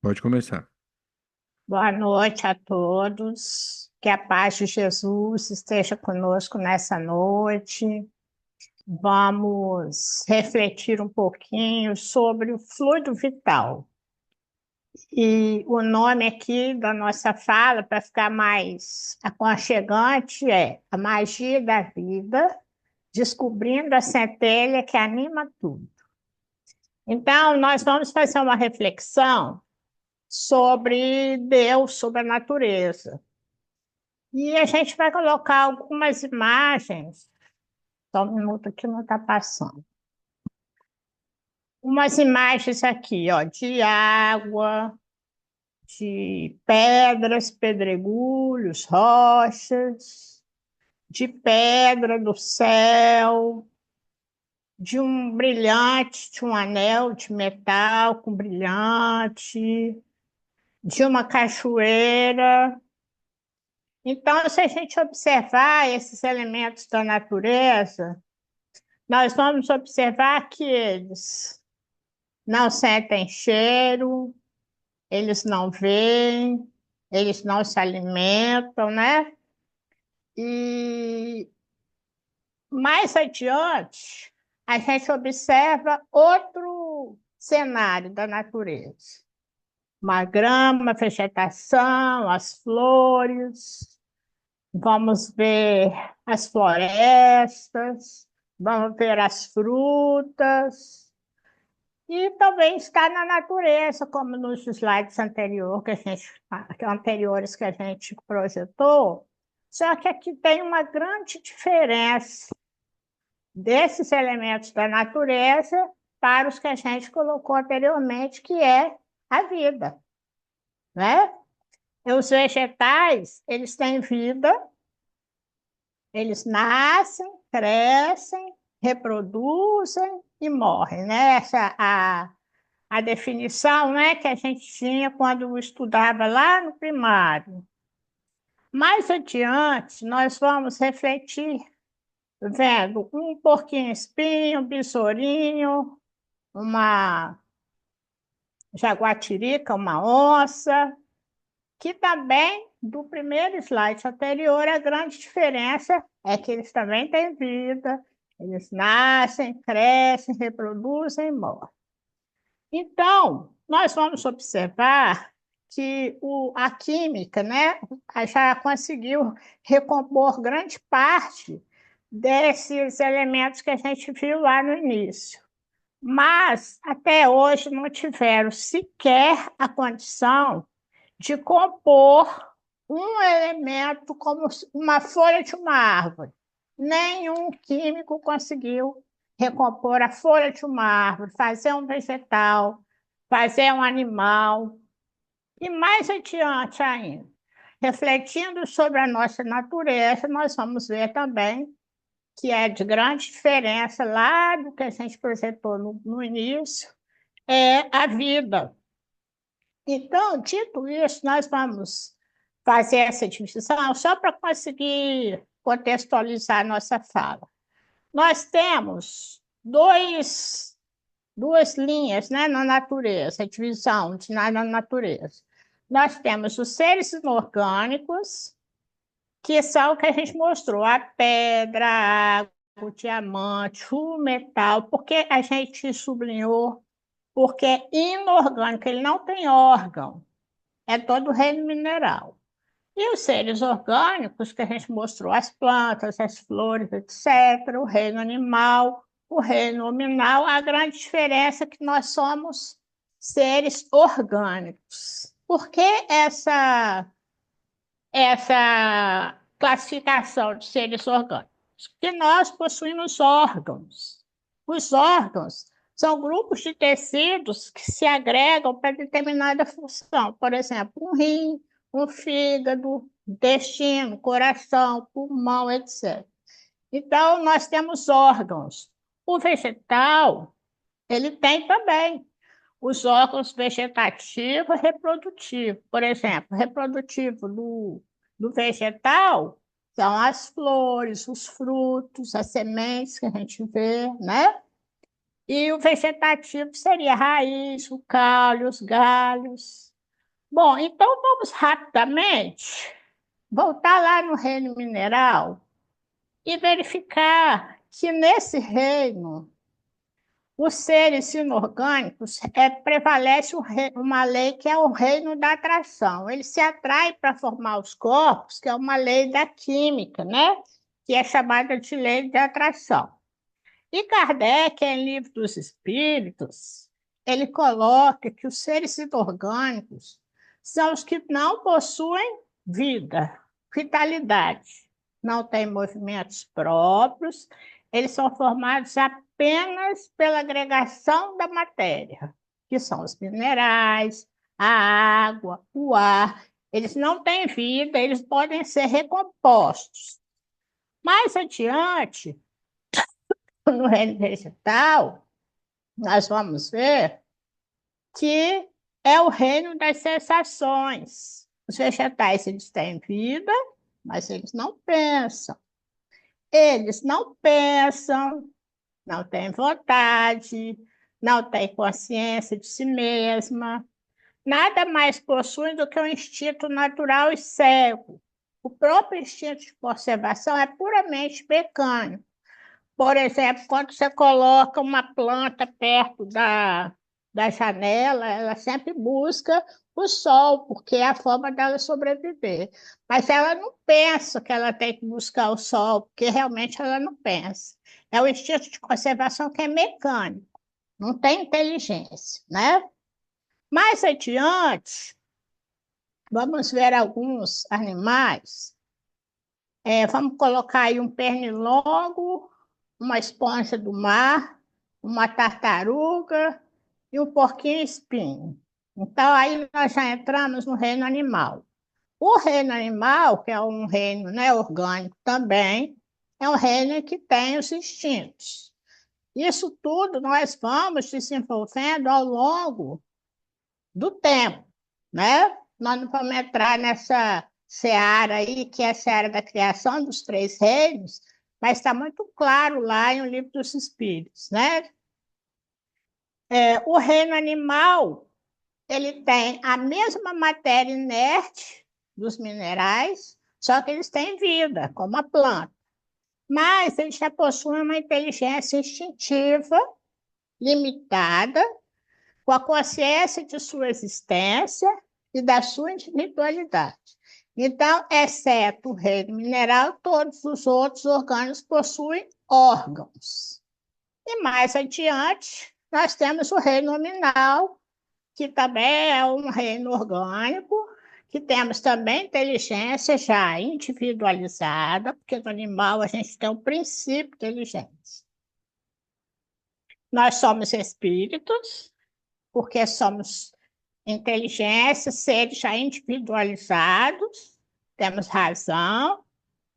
Pode começar. Boa noite a todos. Que a paz de Jesus esteja conosco nessa noite. Vamos refletir um pouquinho sobre o fluido vital. E o nome aqui da nossa fala, para ficar mais aconchegante, é A Magia da Vida, descobrindo a centelha que anima tudo. Então, nós vamos fazer uma reflexão sobre Deus, sobre a natureza. E a gente vai colocar algumas imagens, só um minuto que não está passando. Umas imagens aqui, ó, de água, de pedras, pedregulhos, rochas, de pedra do céu, de um brilhante, de um anel de metal com brilhante, de uma cachoeira. Então, se a gente observar esses elementos da natureza, nós vamos observar que eles não sentem cheiro, eles não veem, eles não se alimentam, né? E mais adiante, a gente observa outro cenário da natureza. Uma grama, vegetação, as flores, vamos ver as florestas, vamos ver as frutas. E também está na natureza, como nos slides anteriores que a gente projetou. Só que aqui tem uma grande diferença desses elementos da natureza para os que a gente colocou anteriormente, que é a vida, né? E os vegetais, eles têm vida, eles nascem, crescem, reproduzem e morrem, né? A definição, né, que a gente tinha quando estudava lá no primário. Mais adiante, nós vamos refletir, vendo um porquinho-espinho, um besourinho, uma jaguatirica, uma onça, que também, do primeiro slide anterior, a grande diferença é que eles também têm vida, eles nascem, crescem, reproduzem e morrem. Então, nós vamos observar que a química, né, já conseguiu recompor grande parte desses elementos que a gente viu lá no início. Mas, até hoje, não tiveram sequer a condição de compor um elemento como uma folha de uma árvore. Nenhum químico conseguiu recompor a folha de uma árvore, fazer um vegetal, fazer um animal. E mais adiante ainda, refletindo sobre a nossa natureza, nós vamos ver também que é de grande diferença lá do que a gente projetou no início, é a vida. Então, dito isso, nós vamos fazer essa divisão só para conseguir contextualizar a nossa fala. Nós temos duas linhas, né, na natureza, a divisão na natureza. Nós temos os seres inorgânicos, que são o que a gente mostrou, a pedra, a água, o diamante, o metal, porque a gente sublinhou, porque é inorgânico, ele não tem órgão, é todo o reino mineral. E os seres orgânicos, que a gente mostrou, as plantas, as flores, etc., o reino animal, o reino nominal, a grande diferença é que nós somos seres orgânicos. Por que essa classificação de seres orgânicos? Porque nós possuímos órgãos. Os órgãos são grupos de tecidos que se agregam para determinada função. Por exemplo, um rim, um fígado, intestino, coração, pulmão, etc. Então, nós temos órgãos. O vegetal, ele tem também os órgãos vegetativo e reprodutivo. Por exemplo, reprodutivo do vegetal são as flores, os frutos, as sementes que a gente vê, né? E o vegetativo seria a raiz, o caule, os galhos. Bom, então vamos rapidamente voltar lá no reino mineral e verificar que nesse reino os seres inorgânicos prevalece uma lei que é o reino da atração. Eles se atraem para formar os corpos, que é uma lei da química, né? Que é chamada de lei de atração. E Kardec, em Livro dos Espíritos, ele coloca que os seres inorgânicos são os que não possuem vida, vitalidade, não têm movimentos próprios, eles são formados apenas pela agregação da matéria, que são os minerais, a água, o ar. Eles não têm vida, eles podem ser recompostos. Mais adiante, no reino vegetal, nós vamos ver que é o reino das sensações. Os vegetais, eles têm vida, mas eles não pensam. Eles não pensam, não têm vontade, não têm consciência de si mesma. Nada mais possuem do que um instinto natural e cego. O próprio instinto de conservação é puramente mecânico. Por exemplo, quando você coloca uma planta perto da janela, ela sempre busca o sol, porque é a forma dela sobreviver. Mas ela não pensa que ela tem que buscar o sol, porque realmente ela não pensa. É o instinto de conservação que é mecânico, não tem inteligência, né? Mais adiante, vamos ver alguns animais. Vamos colocar aí um pernilongo, uma esponja do mar, uma tartaruga e um porquinho-espinho. Então, aí nós já entramos no reino animal. O reino animal, que é um reino, né, orgânico também, é um reino que tem os instintos. Isso tudo nós vamos desenvolvendo ao longo do tempo, né? Nós não vamos entrar nessa seara aí, que é a seara da criação dos três reinos, mas está muito claro lá em O Livro dos Espíritos, né? O reino animal, ele tem a mesma matéria inerte dos minerais, só que eles têm vida, como a planta. Mas eles já possuem uma inteligência instintiva limitada, com a consciência de sua existência e da sua individualidade. Então, exceto o reino mineral, todos os outros orgânicos possuem órgãos. E mais adiante, nós temos o reino nominal, que também é um reino orgânico, que temos também inteligência já individualizada, porque no animal a gente tem um princípio de inteligência. Nós somos espíritos, porque somos inteligência, seres já individualizados, temos razão.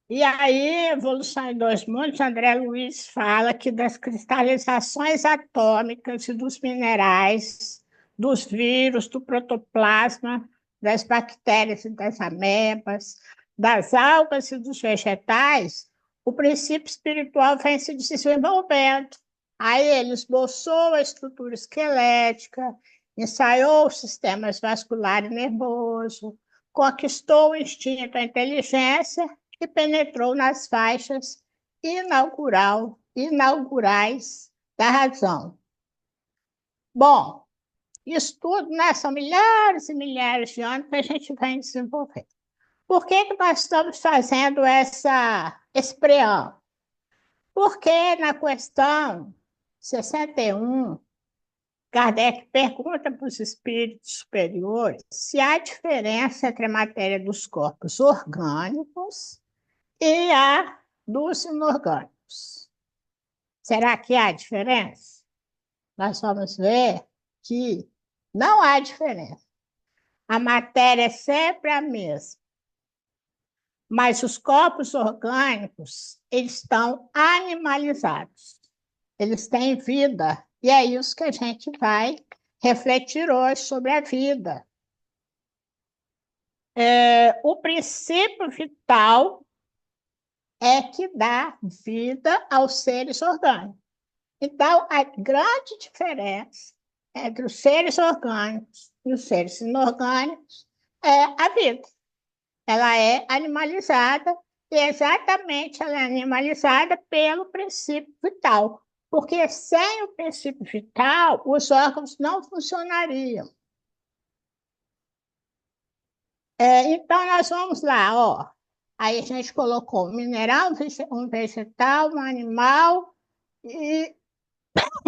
E aí, Evolução em Dois Mundos, André Luiz fala que das cristalizações atômicas e dos minerais, dos vírus, do protoplasma, das bactérias e das amebas, das algas e dos vegetais, o princípio espiritual vem se desenvolvendo. Aí ele esboçou a estrutura esquelética, ensaiou os sistemas vascular e nervoso, conquistou o instinto, a inteligência e penetrou nas faixas inaugurais da razão. Bom, isso tudo, né, são milhares e milhares de anos que a gente vem desenvolvendo. Por que nós estamos fazendo esse preâmbulo? Porque na questão 61, Kardec pergunta para os espíritos superiores se há diferença entre a matéria dos corpos orgânicos e a dos inorgânicos. Será que há diferença? Nós vamos ver que não há diferença. A matéria é sempre a mesma, mas os corpos orgânicos, eles estão animalizados. Eles têm vida, e é isso que a gente vai refletir hoje sobre a vida. O princípio vital é que dá vida aos seres orgânicos. Então, a grande diferença entre os seres orgânicos e os seres inorgânicos é a vida. Ela é animalizada e exatamente ela é animalizada pelo princípio vital, porque sem o princípio vital os órgãos não funcionariam. Então nós vamos lá, ó. Aí a gente colocou um mineral, um vegetal, um animal e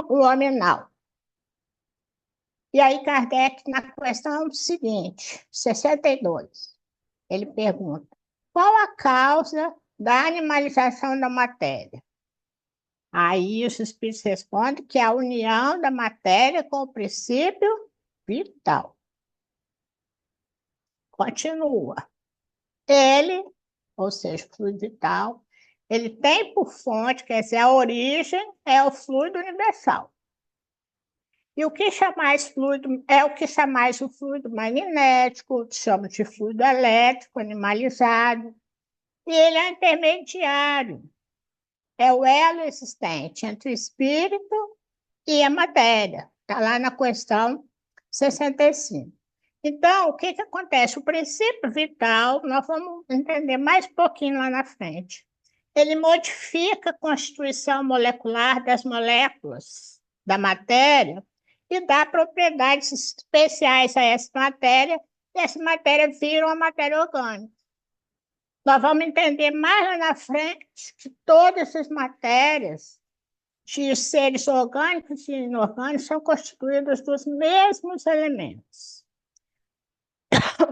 um nominal. E aí Kardec, na questão seguinte, 62, ele pergunta: qual a causa da animalização da matéria? Aí os espíritos respondem que é a união da matéria com o princípio vital. Continua. Ele, ou seja, o fluido vital, ele tem por fonte, quer dizer, a origem é o fluido universal. E o que chamais fluido é o que chamais o fluido magnético, chama de fluido elétrico animalizado. E ele é intermediário, é o elo existente entre o espírito e a matéria. Está lá na questão 65. Então, o que acontece? O princípio vital, nós vamos entender mais um pouquinho lá na frente. Ele modifica a constituição molecular das moléculas da matéria e dá propriedades especiais a essa matéria, e essa matéria vira uma matéria orgânica. Nós vamos entender mais lá na frente que todas essas matérias de seres orgânicos e inorgânicos são constituídas dos mesmos elementos.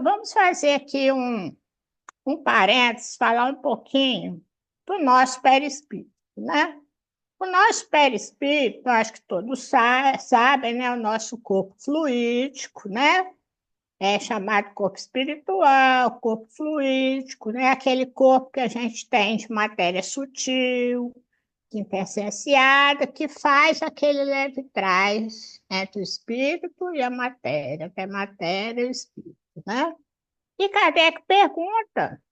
Vamos fazer aqui um parênteses, falar um pouquinho do nosso perispírito, né? O nosso perispírito, acho que todos sabem, né? O nosso corpo fluídico, né? É chamado corpo espiritual, corpo fluídico, né? Aquele corpo que a gente tem de matéria sutil, quintessenciada, que faz aquele leve trás entre o espírito e a matéria, que é matéria e o espírito, né? E Kardec pergunta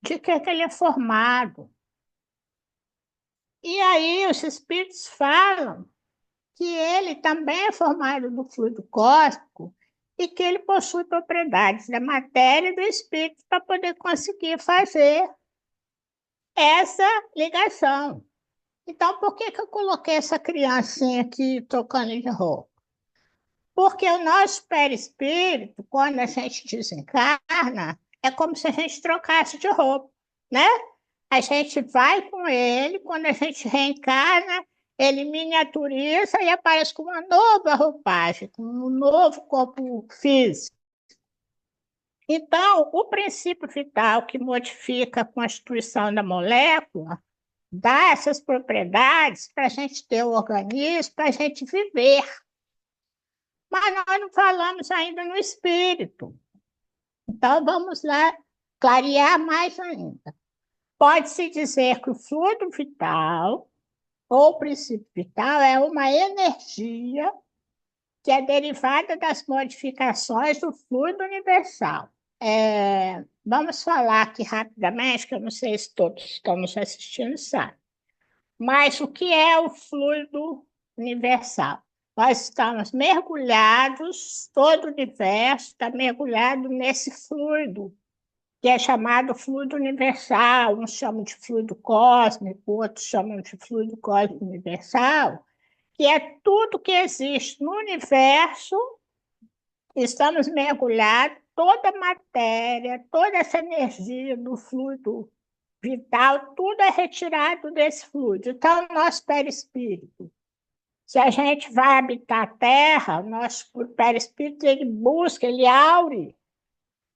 de que ele é formado. E aí os espíritos falam que ele também é formado do fluido cósmico e que ele possui propriedades da matéria e do espírito para poder conseguir fazer essa ligação. Então, por que eu coloquei essa criancinha aqui tocando de roupa? Porque o nosso perispírito, quando a gente desencarna, é como se a gente trocasse de roupa, né? A gente vai com ele, quando a gente reencarna, ele miniaturiza e aparece com uma nova roupagem, com um novo corpo físico. Então, o princípio vital que modifica a constituição da molécula dá essas propriedades para a gente ter o organismo, para a gente viver. Mas nós não falamos ainda no espírito. Então, vamos lá clarear mais ainda. Pode-se dizer que o fluido vital, ou princípio vital, é uma energia que é derivada das modificações do fluido universal. Vamos falar aqui rapidamente, que eu não sei se todos que estão nos assistindo sabem. Mas o que é o fluido universal? Nós estamos mergulhados, todo o universo está mergulhado nesse fluido, que é chamado fluido universal. Uns chamam de fluido cósmico, outros chamam de fluido cósmico universal, que é tudo que existe no universo. Estamos mergulhados, toda a matéria, toda essa energia do fluido vital, tudo é retirado desse fluido. Então, o nosso perispírito, se a gente vai habitar a Terra, o nosso perispírito, ele busca, ele aure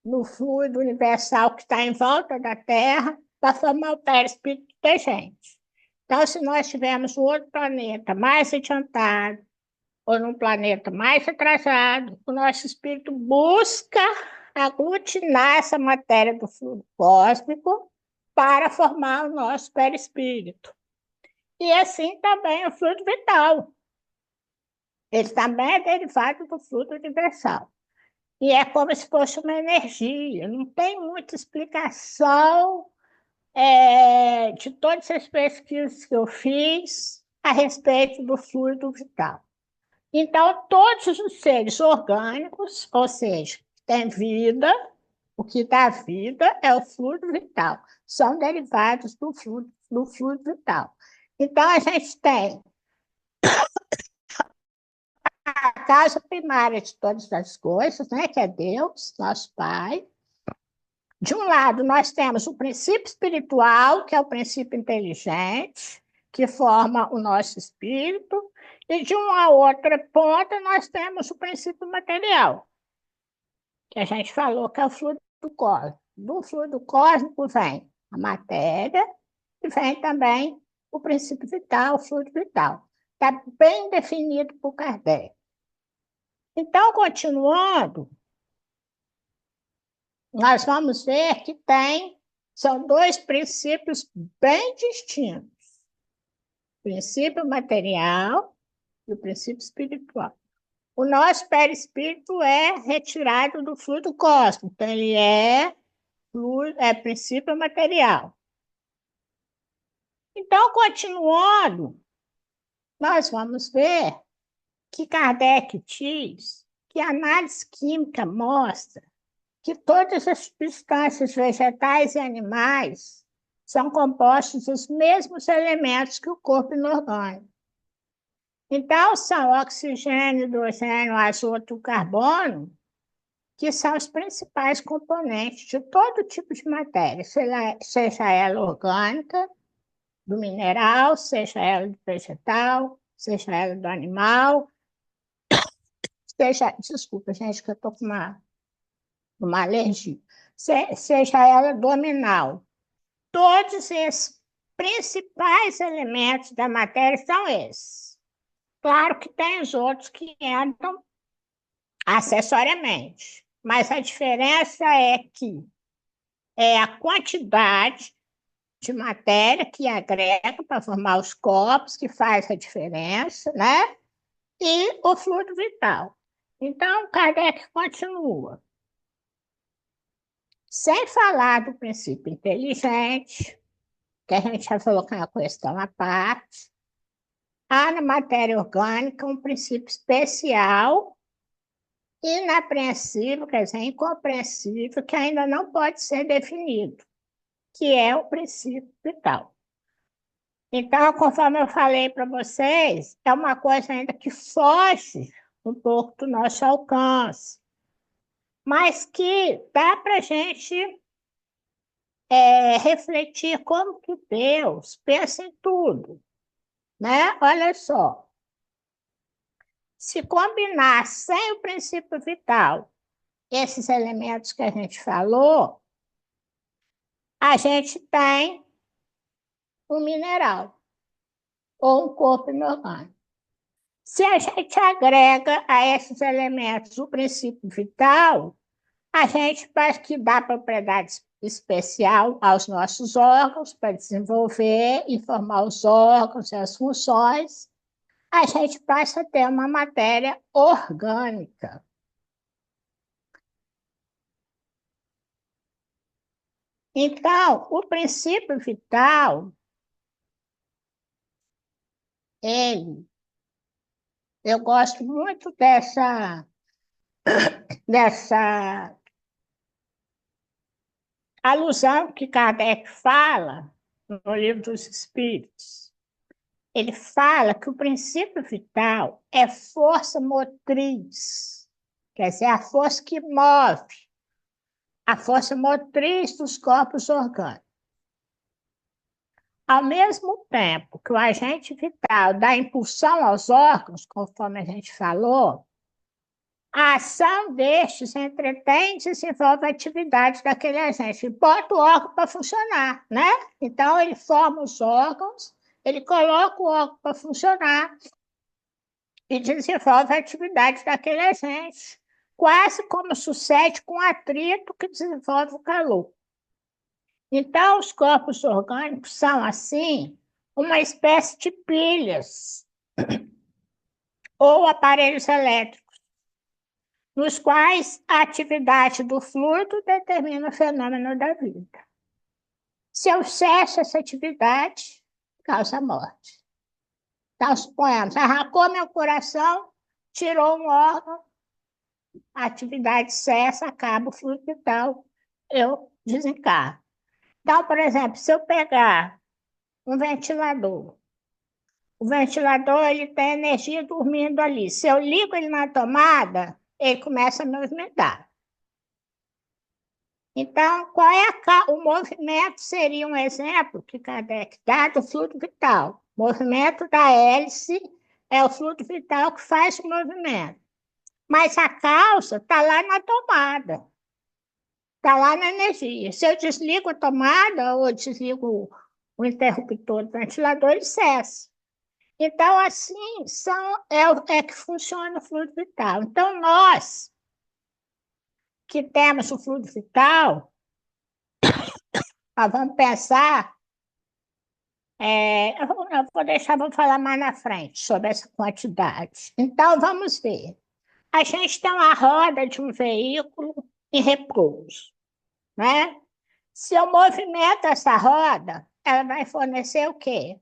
no fluido universal que está em volta da Terra para formar o perispírito da gente. Então, se nós tivermos um outro planeta mais adiantado, ou num planeta mais atrasado, o nosso espírito busca aglutinar essa matéria do fluido cósmico para formar o nosso perispírito. E assim também o fluido vital. Ele também é derivado do fluido universal. E é como se fosse uma energia. Não tem muita explicação de todas as pesquisas que eu fiz a respeito do fluido vital. Então, todos os seres orgânicos, ou seja, têm vida, o que dá vida é o fluido vital, são derivados do fluido vital. Então, a gente tem a causa primária de todas as coisas, né, que é Deus, nosso Pai. De um lado, nós temos o princípio espiritual, que é o princípio inteligente, que forma o nosso espírito, e de uma outra ponta, nós temos o princípio material, que a gente falou que é o fluido cósmico. Do fluido cósmico vem a matéria e vem também o princípio vital, o fluido vital. Está bem definido por Kardec. Então, continuando, nós vamos ver que são dois princípios bem distintos: o princípio material e o princípio espiritual. O nosso perispírito é retirado do fluido cósmico, então ele é princípio material. Então, continuando, nós vamos ver que Kardec diz que a análise química mostra que todas as substâncias vegetais e animais são compostos dos mesmos elementos que o corpo inorgânico. Então, são oxigênio, hidrogênio, azoto, carbono, que são os principais componentes de todo tipo de matéria, seja ela orgânica, do mineral, seja ela do vegetal, seja ela do animal, desculpa, gente, que eu estou com uma alergia, seja ela do mineral. Todos esses principais elementos da matéria são esses. Claro que tem os outros que entram acessoriamente, mas a diferença é que é a quantidade de matéria que agrega para formar os corpos que faz a diferença, né? E o fluido vital. Então, Kardec continua. Sem falar do princípio inteligente, que a gente já falou que é uma questão à parte, há na matéria orgânica um princípio especial, inapreensível, quer dizer, incompreensível, que ainda não pode ser definido, que é o princípio vital. Então, conforme eu falei para vocês, é uma coisa ainda que foge um pouco do nosso alcance, mas que dá para a gente refletir como que Deus pensa em tudo, né? Olha só, se combinar sem o princípio vital esses elementos que a gente falou, a gente tem um mineral ou um corpo inorgânico. Se a gente agrega a esses elementos o princípio vital, a gente faz que dá propriedade especial aos nossos órgãos para desenvolver e formar os órgãos e as funções, a gente passa a ter uma matéria orgânica. Então, o princípio vital, eu gosto muito dessa alusão que Kardec fala no Livro dos Espíritos. Ele fala que o princípio vital é força motriz, quer dizer, a força que move, a força motriz dos corpos orgânicos. Ao mesmo tempo que o agente vital dá impulsão aos órgãos, conforme a gente falou, a ação destes entretém e desenvolve a atividade daquele agente, bota o órgão para funcionar, né? Então, ele forma os órgãos, ele coloca o órgão para funcionar e desenvolve a atividade daquele agente, quase como sucede com o atrito que desenvolve o calor. Então, os corpos orgânicos são, assim, uma espécie de pilhas ou aparelhos elétricos, nos quais a atividade do fluido determina o fenômeno da vida. Se eu cesso essa atividade, causa morte. Então, suponhamos, arrancou meu coração, tirou um órgão, a atividade cessa, acaba o fluido vital, eu desencarno. Então, por exemplo, se eu pegar um ventilador, o ventilador ele tem energia dormindo ali. Se eu ligo ele na tomada, ele começa a movimentar. Então, qual é o movimento? Seria um exemplo que Kardec dá do fluido vital. O movimento da hélice é o fluido vital que faz o movimento. Mas a causa está lá na tomada, está lá na energia. Se eu desligo a tomada ou desligo o interruptor do ventilador, ele cessa. Então, assim, é que funciona o fluido vital. Então, nós que temos o fluido vital, nós vamos pensar, eu vou deixar, vou falar mais na frente sobre essa quantidade. Então, vamos ver. A gente tem uma roda de um veículo em repouso, né? Se eu movimento essa roda, ela vai fornecer o quê?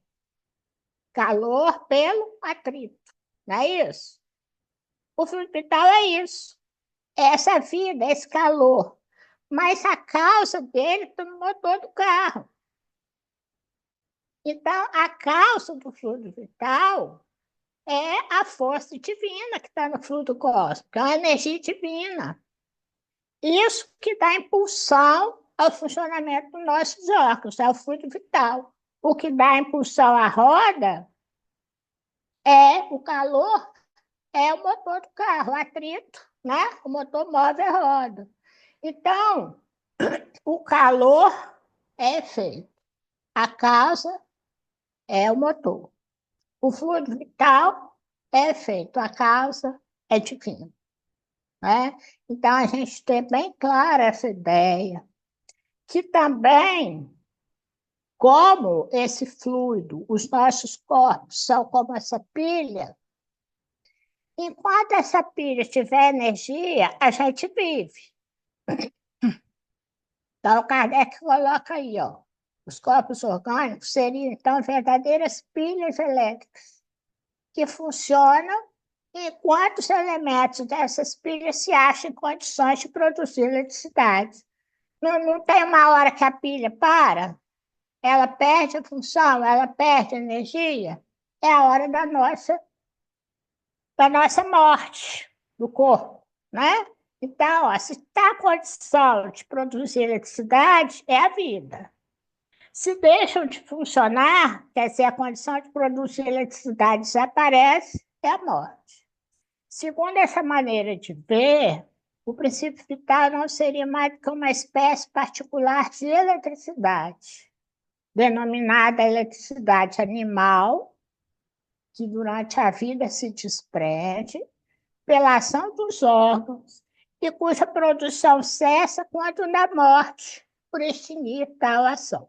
Calor pelo atrito, não é isso? O fluido vital é isso. Essa vida, esse calor. Mas a causa dele está no motor do carro. Então, a causa do fluido vital é a força divina que está no fluido cósmico, é a energia divina. Isso que dá impulsão ao funcionamento dos nossos órgãos, é o fluido vital. O que dá impulsão à roda é o calor, é o motor do carro, o atrito, né? O motor move a roda. Então, o calor é efeito, a causa é o motor. O fluido vital é efeito, a causa é divina, né? Então, a gente tem bem clara essa ideia, que também, como esse fluido, os nossos corpos são como essa pilha, enquanto essa pilha tiver energia, a gente vive. Então, o Kardec coloca aí, ó, os corpos orgânicos seriam, então, verdadeiras pilhas elétricas que funcionam enquanto os elementos dessas pilhas se acham em condições de produzir eletricidade. Não tem uma hora que a pilha para, ela perde a função, ela perde a energia, é a hora da nossa morte do corpo, né? Então, ó, se está a condição de produzir eletricidade, é a vida. Se deixam de funcionar, quer dizer, a condição de produzir eletricidade desaparece, é a morte. Segundo essa maneira de ver, o princípio vital não seria mais do que uma espécie particular de eletricidade, denominada eletricidade animal, que durante a vida se desprende pela ação dos órgãos e cuja produção cessa quando na morte, por extinguir tal ação.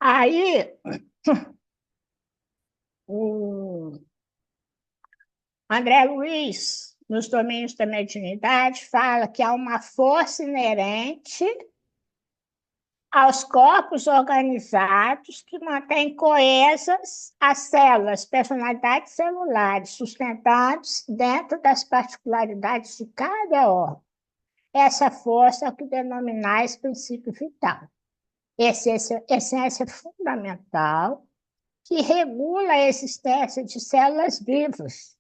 Aí, o André Luiz, nos domínios da mediunidade, fala que há uma força inerente aos corpos organizados que mantêm coesas as células, personalidades celulares, sustentados dentro das particularidades de cada órgão. Essa força é o que denominais princípio vital. Essência fundamental que regula a existência de células vivas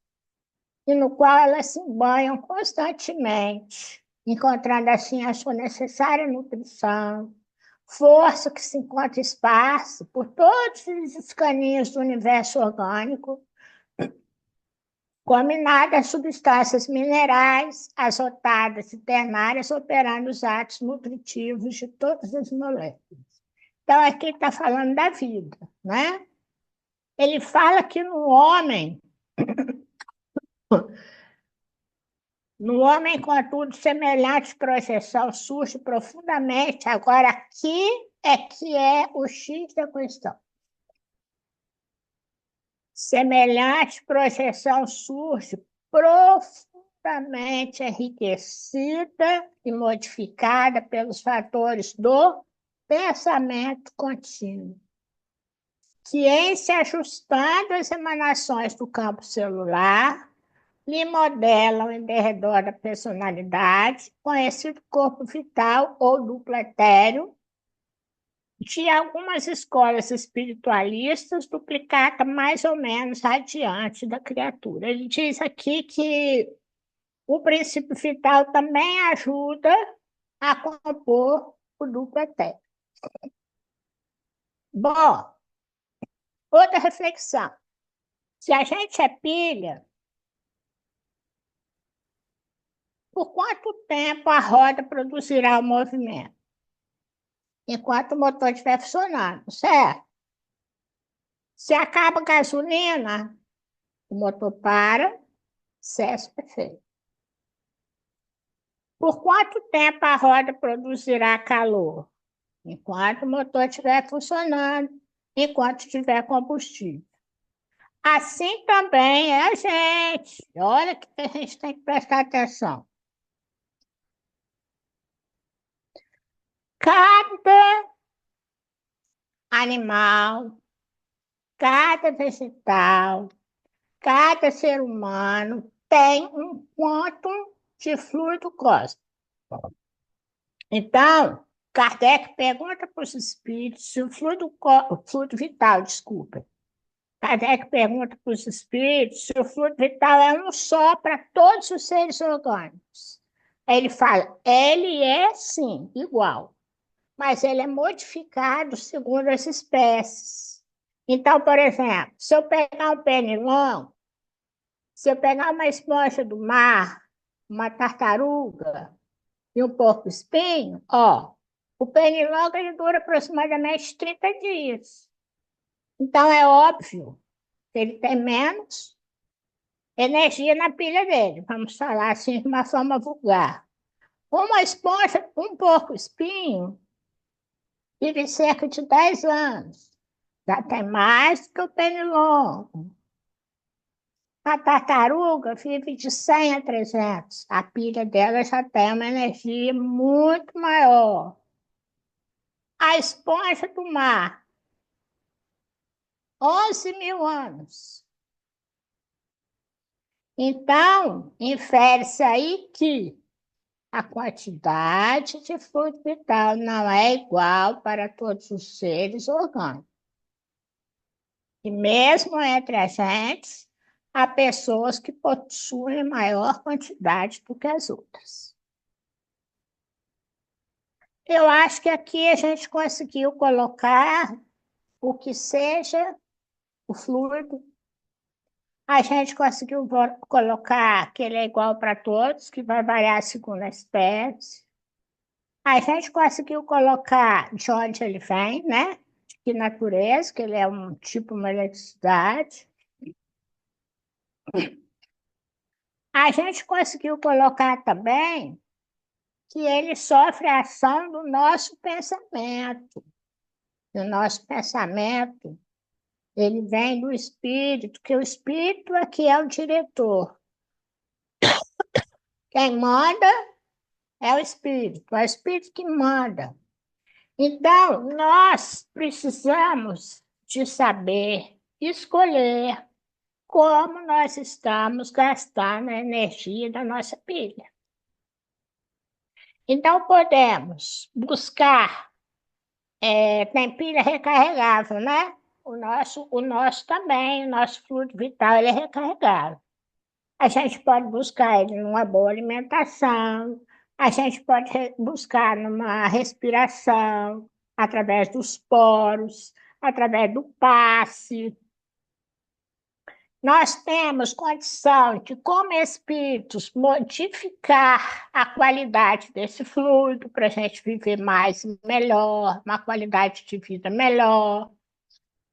e no qual elas se banham constantemente, encontrando assim a sua necessária nutrição, força que se encontra esparsa por todos os caninhos do universo orgânico, combinadas substâncias minerais, azotadas e ternárias, operando os atos nutritivos de todas as moléculas. Então, aqui está falando da vida, né? Ele fala que no homem, contudo, semelhante projeção surge profundamente. Agora, aqui é que é o X da questão. Semelhante projeção surge profundamente enriquecida e modificada pelos fatores do pensamento contínuo, que em se ajustando às emanações do campo celular, lhe modelam em derredor da personalidade, conhecido corpo vital ou duplo etéreo, de algumas escolas espiritualistas, duplicata mais ou menos adiante da criatura. Ele diz aqui que o princípio vital também ajuda a compor o duplo etéreo. Bom, outra reflexão. Se a gente é pilha, por quanto tempo a roda produzirá o movimento? Enquanto o motor estiver funcionando, certo? Se acaba a gasolina, o motor para, cessa perfeito. Por quanto tempo a roda produzirá calor? Enquanto o motor estiver funcionando, enquanto tiver combustível. Assim também é a gente. Olha que a gente tem que prestar atenção. Cada animal, cada vegetal, cada ser humano tem um quantum de fluido cósmico. Então, Kardec pergunta para os espíritos se o fluido vital, desculpa. Kardec pergunta para os espíritos se o fluido vital é um só para todos os seres orgânicos. Ele fala, ele é sim, igual, mas ele é modificado segundo as espécies. Então, por exemplo, se eu pegar um pernilongo, se eu pegar uma esponja do mar, uma tartaruga e um porco-espinho, ó, o pernilongo ele dura aproximadamente 30 dias. Então, é óbvio que ele tem menos energia na pilha dele, vamos falar assim de uma forma vulgar. Uma esponja, um porco-espinho, vive cerca de 10 anos. Já tem mais do que o pernilongo. A tartaruga vive de 100 a 300. A pilha dela já tem uma energia muito maior. A esponja do mar, 11.000 anos. Então, infere-se aí que a quantidade de fluido vital não é igual para todos os seres orgânicos. E mesmo entre a gente, há pessoas que possuem maior quantidade do que as outras. Eu acho que aqui a gente conseguiu colocar o que seja o fluido. A gente conseguiu colocar que ele é igual para todos, que vai variar segundo a espécie. A gente conseguiu colocar de onde ele vem, né? De que natureza, que ele é um tipo, uma eletricidade. A gente conseguiu colocar também que ele sofre a ação do nosso pensamento. E o nosso pensamento, ele vem do espírito, que o espírito aqui é o diretor. Quem manda é o espírito que manda. Então, nós precisamos de saber escolher como nós estamos gastando a energia da nossa pilha. Então, podemos buscar, tem pilha recarregável, né? O nosso também, o nosso fluido vital, ele é recarregável. A gente pode buscar ele numa boa alimentação, a gente pode buscar numa respiração, através dos poros, através do passe. Nós temos condição de, como espíritos, modificar a qualidade desse fluido para a gente viver mais e melhor, uma qualidade de vida melhor.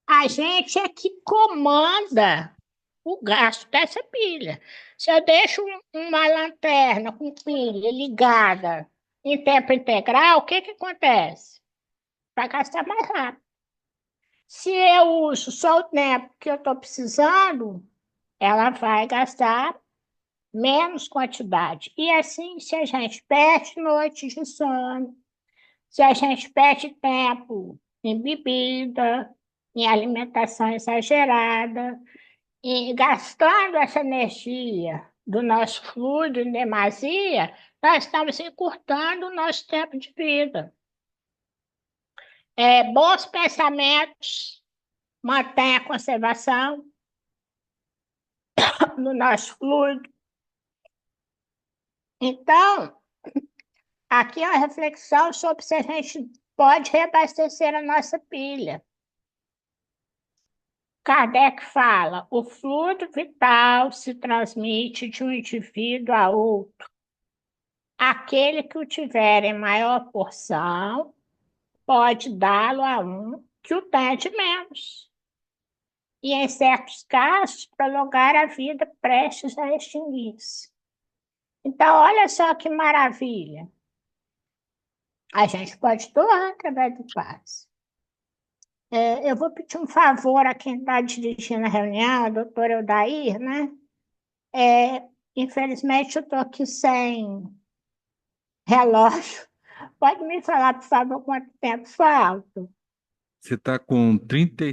A gente é que comanda o gasto dessa pilha. Se eu deixo uma lanterna com pilha ligada em tempo integral, o que acontece? Vai gastar mais rápido. Se eu uso só o tempo que eu estou precisando, ela vai gastar menos quantidade. E assim, se a gente perde noites de sono, Se a gente perde tempo em bebida, em alimentação exagerada, e gastando essa energia do nosso fluido em demasia, nós estamos encurtando o nosso tempo de vida. Bons pensamentos mantêm a conservação do nosso fluido. Então, aqui é uma reflexão sobre se a gente pode reabastecer a nossa pilha. Kardec fala: o fluido vital se transmite de um indivíduo a outro. Aquele que o tiver em maior porção pode dá-lo a um que o tem de menos. E, em certos casos, prolongar a vida prestes a extinguir-se. Então, olha só que maravilha. A gente pode doar através do passe. Eu vou pedir um favor a quem está dirigindo a reunião, a doutora Eudair, né? Infelizmente, eu estou aqui sem relógio. Pode me falar, por favor, quanto tempo falta? Você está com 30,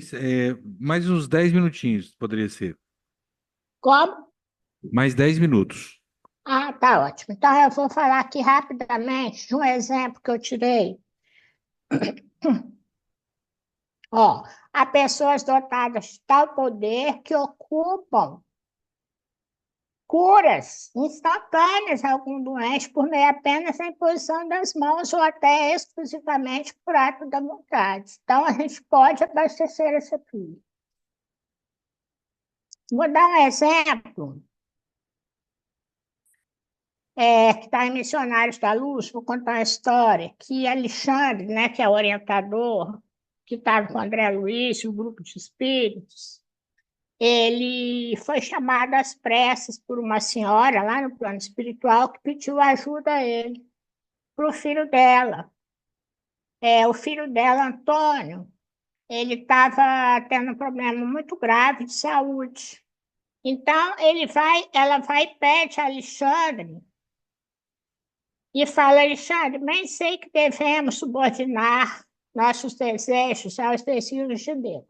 mais uns 10 minutinhos, poderia ser. Como? Mais 10 minutos. Ah, tá ótimo. Então, eu vou falar aqui rapidamente de um exemplo que eu tirei. Ó, há pessoas dotadas de tal poder que ocupam curas instantâneas a algum doente por meio apenas da imposição das mãos ou até exclusivamente por ato da vontade. Então, a gente pode abastecer essa cura. Vou dar um exemplo, que está em Missionários da Luz, vou contar uma história, que Alexandre, né, que é o orientador, que estava com o André Luiz, o grupo de espíritos, ele foi chamado às pressas por uma senhora lá no plano espiritual que pediu ajuda a ele, para o filho dela. O filho dela, Antônio, ele estava tendo um problema muito grave de saúde. Então, ela vai e pede a Alexandre e fala: Alexandre, bem sei que devemos subordinar nossos desejos aos desígnios de Deus.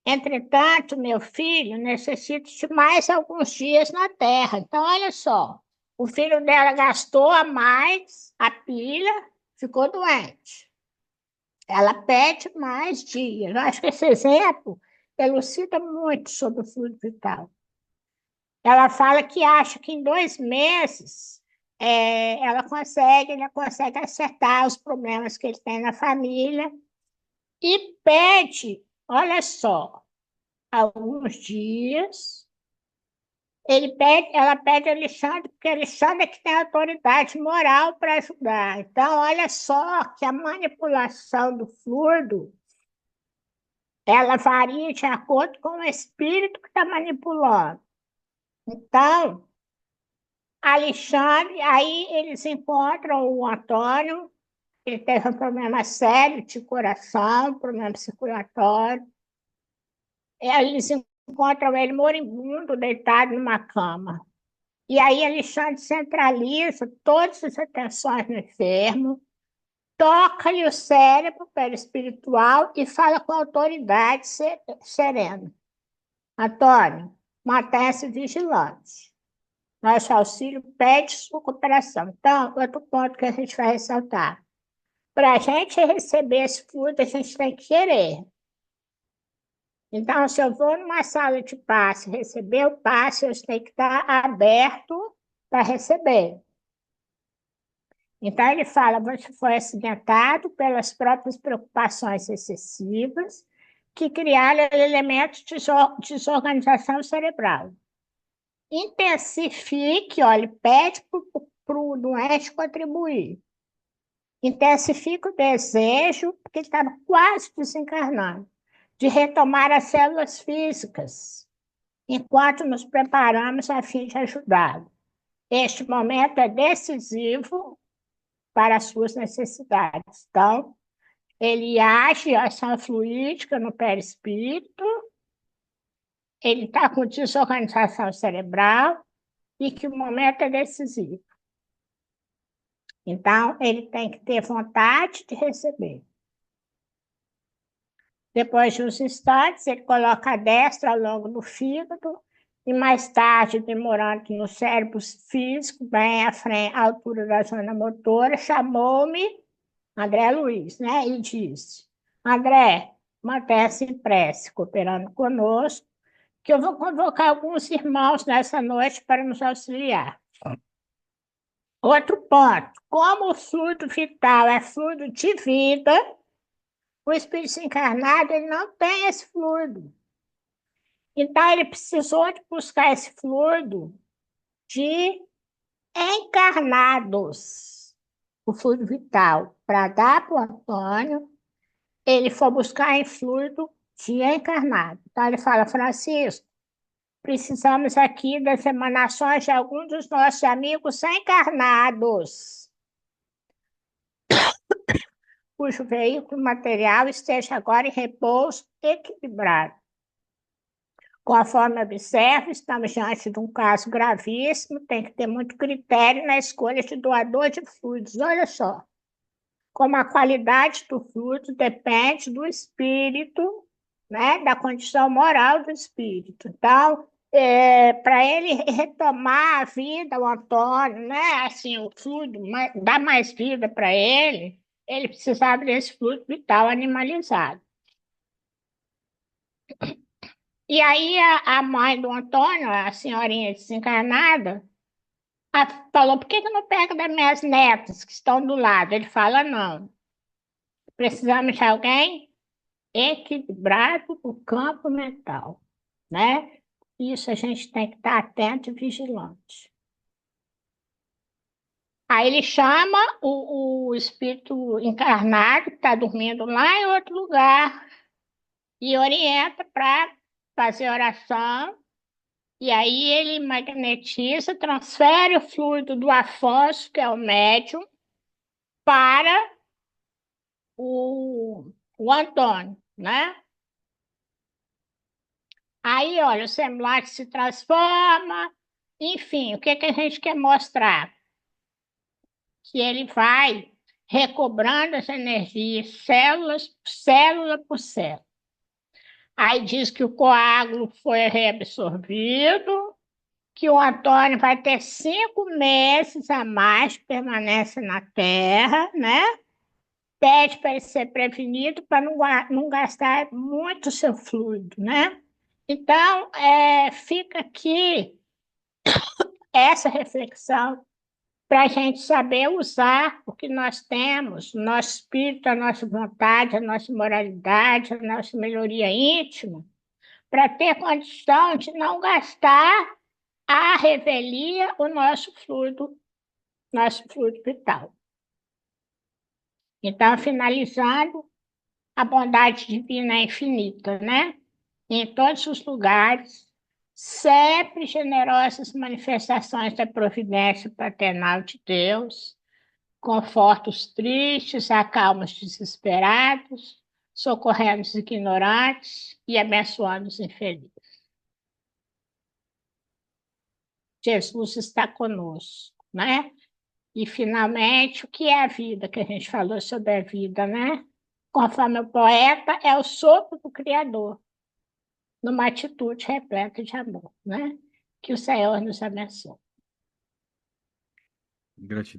Entretanto, meu filho necessita de mais alguns dias na Terra. Então, olha só, o filho dela gastou a mais a pilha, ficou doente. Ela pede mais dias. Eu acho que esse exemplo elucida muito sobre o fluido vital. Ela fala que acha que em 2 meses ele consegue acertar os problemas que ele tem na família e pede, olha só, alguns dias. Ela pede a Alexandre, porque Alexandre é que tem autoridade moral para ajudar. Então, olha só que a manipulação do fluido, ela varia de acordo com o espírito que está manipulando. Então, Alexandre, aí eles encontram o Antônio, ele teve um problema sério de coração, problema circulatório. Eles encontram ele moribundo, deitado numa cama. E aí Alexandre centraliza todas as atenções no enfermo, toca-lhe o cérebro perispiritual e fala com autoridade serena. Antônio, mantenha-se vigilante. Nosso auxílio pede sua cooperação. Então, outro ponto que a gente vai ressaltar. Para a gente receber esse fluido, a gente tem que querer. Então, se eu vou numa sala de passe receber o passe, eu tenho que estar aberto para receber. Então, ele fala: você foi acidentado pelas próprias preocupações excessivas que criaram elementos de desorganização cerebral. Intensifique, olha, pede para o doente contribuir. Intensifica o desejo, porque ele estava quase desencarnando, de retomar as células físicas, enquanto nos preparamos a fim de ajudá-lo. Este momento é decisivo para as suas necessidades. Então, ele age a ação fluídica no perispírito, ele está com desorganização cerebral e que o momento é decisivo. Então, ele tem que ter vontade de receber. Depois de uns instantes, ele coloca a destra ao longo do fígado e mais tarde, demorando no cérebro físico, bem à frente, à altura da zona motora, chamou-me André Luiz, né? E disse: André, mantenha-se em prece, cooperando conosco, que eu vou convocar alguns irmãos nessa noite para nos auxiliar. Outro ponto: como o fluido vital é fluido de vida, o espírito encarnado ele não tem esse fluido. Então, ele precisou de buscar esse fluido de encarnados, o fluido vital, para dar para o Antônio. Ele foi buscar em fluido de encarnado. Então, ele fala: Francisco, precisamos aqui das emanações de alguns dos nossos amigos encarnados, cujo veículo material esteja agora em repouso equilibrado. Conforme observo, estamos diante de um caso gravíssimo, tem que ter muito critério na escolha de doador de fluidos. Olha só, como a qualidade do fluido depende do espírito, né, da condição moral do espírito. Então, para ele retomar a vida, o Antônio, né, assim, o fluido, dar mais vida para ele precisava desse fluido vital animalizado. E aí a mãe do Antônio, a senhorinha desencarnada, falou: por que que não pega das minhas netas que estão do lado? Ele fala: não, precisamos de alguém equilibrado no campo mental, né? Isso a gente tem que estar atento e vigilante. Aí ele chama o espírito encarnado, que está dormindo lá em outro lugar, e orienta para fazer oração. E aí ele magnetiza, transfere o fluido do Afonso, que é o médium, para o Antônio, né? Aí, olha, o semblante se transforma, enfim, o que que a gente quer mostrar? Que ele vai recobrando essa energia, célula por célula. Aí diz que o coágulo foi reabsorvido, que o Antônio vai ter 5 meses a mais que permanece na Terra, né? Pede para ele ser prevenido para não gastar muito seu fluido, né? Então, fica aqui essa reflexão para a gente saber usar o que nós temos, o nosso espírito, a nossa vontade, a nossa moralidade, a nossa melhoria íntima, para ter condição de não gastar à revelia o nosso fluido vital. Então, finalizando, a bondade divina é infinita, né? Em todos os lugares, sempre generosas manifestações da providência paternal de Deus, conforta os tristes, acalma os desesperados, socorrendo os ignorantes e abençoando os infelizes. Jesus está conosco, né? E, finalmente, o que é a vida? Que a gente falou sobre a vida, né? Conforme o poeta, é o sopro do Criador, numa atitude repleta de amor, né? Que o Senhor nos abençoe. Gratidão.